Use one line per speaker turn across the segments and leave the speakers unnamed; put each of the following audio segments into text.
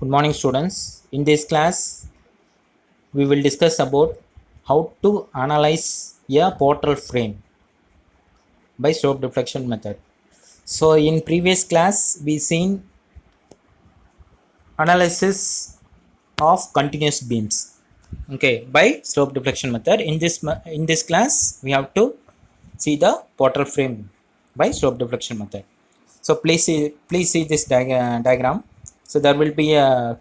Good morning, students. In this class, we will discuss about how to analyze a portal frame by slope deflection method. So, in previous class, we seen analysis of continuous beams. Okay, by slope deflection method. In this class, we have to see the portal frame by slope deflection method. So please see this diagram. So there will be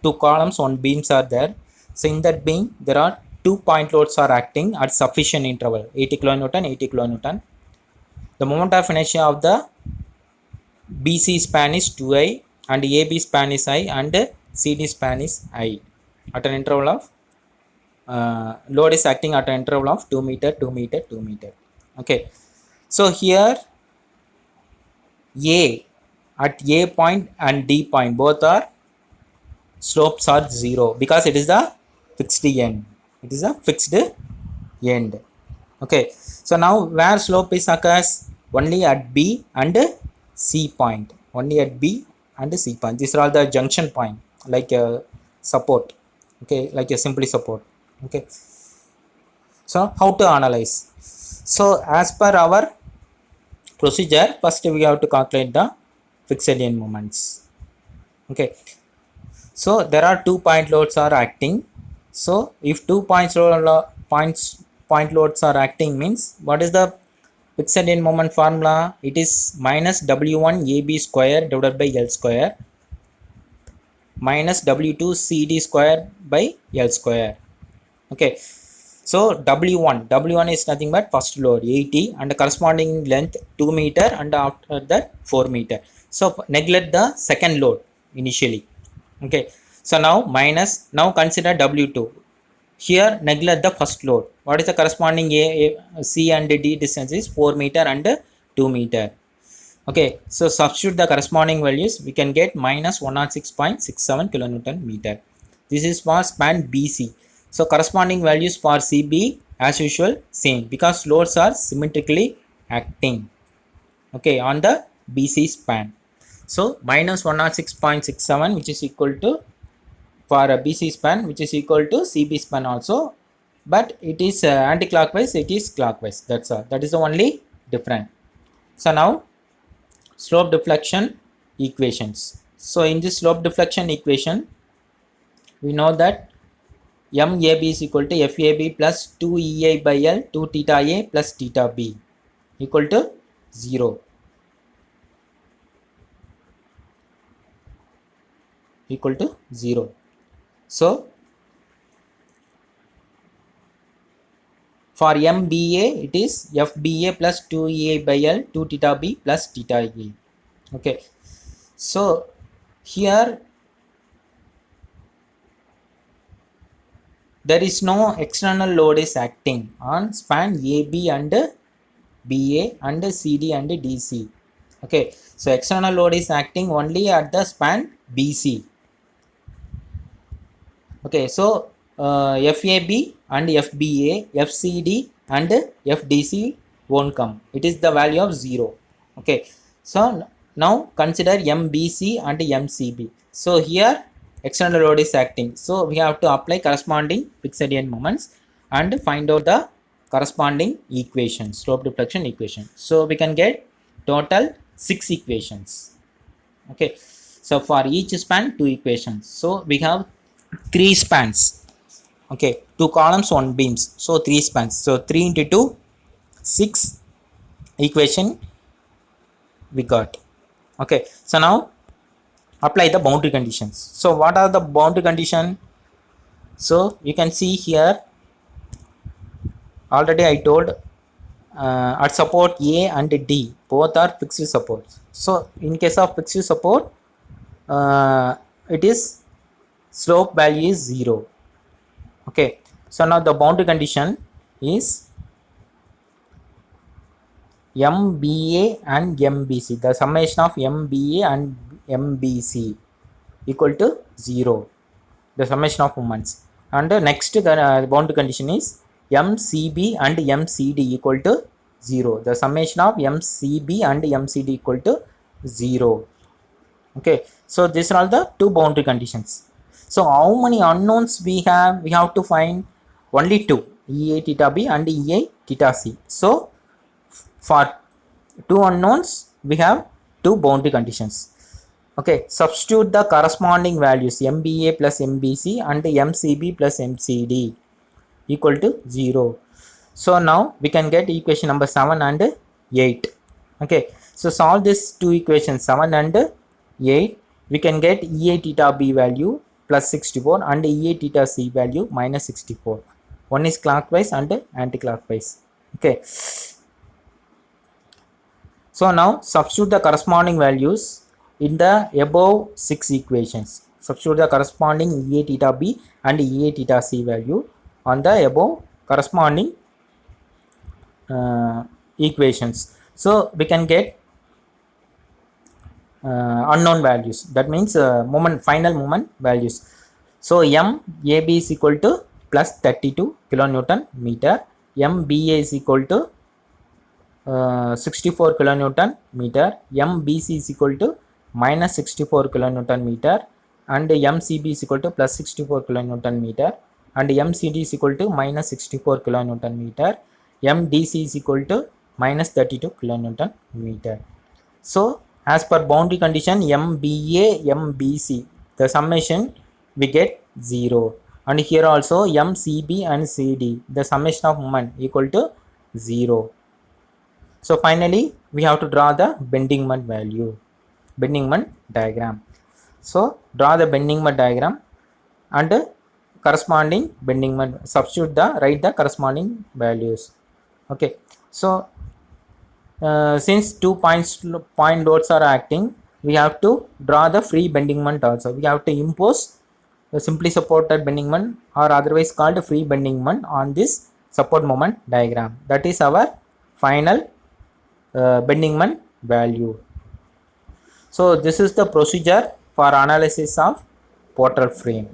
two columns, one beams are there. So in that beam there are 2 point loads are acting at sufficient interval, 80 kilonewton, 80 kilonewton. The moment of inertia of the BC span is 2i and AB span is I and CD span is I at an interval of load is acting at an interval of 2 meter, 2 meter, 2 meter. Okay, so here A at A point and D point both are slopes are 0 because it is the fixed end. It is a fixed end. Okay, so now where slope is occurs only at B and C point. Only at B and C point. These are all the junction point like a support. Okay, like a simply support. Okay, so how to analyze? So as per our procedure, first we have to calculate the fixed end moments. Okay, so there are 2 point loads are acting. So if 2 point loads are acting means what is the fixed end moment formula? It is minus W1 AB square divided by L square minus W2 CD square by L square. Okay, so W1 is nothing but first load 80 and the corresponding length 2 meter and after that 4 meter. So neglect the second load initially. Okay, so now consider W2. Here neglect the first load. What is the corresponding C and D distance is 4 meter and 2 meter. Okay, so substitute the corresponding values. We can get minus 106.67 kilonewton meter. This is for span BC. So corresponding values for CB as usual same because loads are symmetrically acting. Okay, on the BC span. So minus 106.67 which is equal to for a BC span which is equal to CB span also, but it is anti-clockwise, it is clockwise. That's all. That is the only difference. So now slope deflection equations. So in this slope deflection equation, we know that MAB is equal to FAB plus 2EA by L 2 theta A plus theta B equal to 0. Equal to 0. So for MBA it is FBA plus 2EA by L 2 theta B plus theta A. Okay, so here there is no external load is acting on span AB and BA and CD and DC. Okay, so external load is acting only at the span BC. Okay, so FAB and FBA, FCD and FDC won't come. It is the value of 0. Okay, so now consider MBC and MCB. So here external load is acting. So we have to apply corresponding fixed end moments and find out the corresponding equations, slope deflection equation. So we can get total 6 equations. Okay, so for each span 2 equations. So we have 3 spans. Okay, 2 columns, 1 beams. So 3 spans. So 3 into 2, 6 equation we got. Okay, so now apply the boundary conditions. So what are the boundary condition? So you can see here already I told at support A and D both are fixed supports. So in case of fixed support it is slope value is 0. Okay, so now the boundary condition is MBA and MBC. The summation of MBA and MBC equal to 0. The summation of moments. And the next boundary condition is MCB and MCD equal to 0. The summation of MCB and MCD equal to 0. Okay, so these are all the 2 boundary conditions. So how many unknowns we have? We have to find only two, EA theta B and EA theta C. So for two unknowns, we have two boundary conditions. Okay, substitute the corresponding values MBA plus MBC and MCB plus MCD equal to 0. So now we can get equation number 7 and 8. Okay, so solve these two equations 7 and 8. We can get EA theta B value plus 64 and EA theta C value minus 64. One is clockwise and anti-clockwise. Okay, so now substitute the corresponding values in the above 6 equations. Substitute the corresponding EA theta B and EA theta C value on the above corresponding equations. So we can get unknown values. That means final moment values. So MAB is equal to plus 32 kilonewton meter. MBA is equal to 64 kilonewton meter. MBC is equal to minus 64 kilonewton meter, and MCB is equal to plus 64 kilonewton meter, and MCD is equal to minus 64 kilonewton meter. MDC is equal to minus 32 kilonewton meter. So as per boundary condition MBA, MBC, the summation we get 0, and here also MCB and CD, the summation of moment equal to 0. So finally we have to draw the bending moment value, bending moment diagram. So draw the bending moment diagram and corresponding bending moment, substitute the, write the corresponding values. Okay, so since 2 point loads are acting, we have to draw the free bending moment also. We have to impose the simply supported bending moment, or otherwise called free bending moment, on this support moment diagram. That is our final bending moment value. So this is the procedure for analysis of portal frame.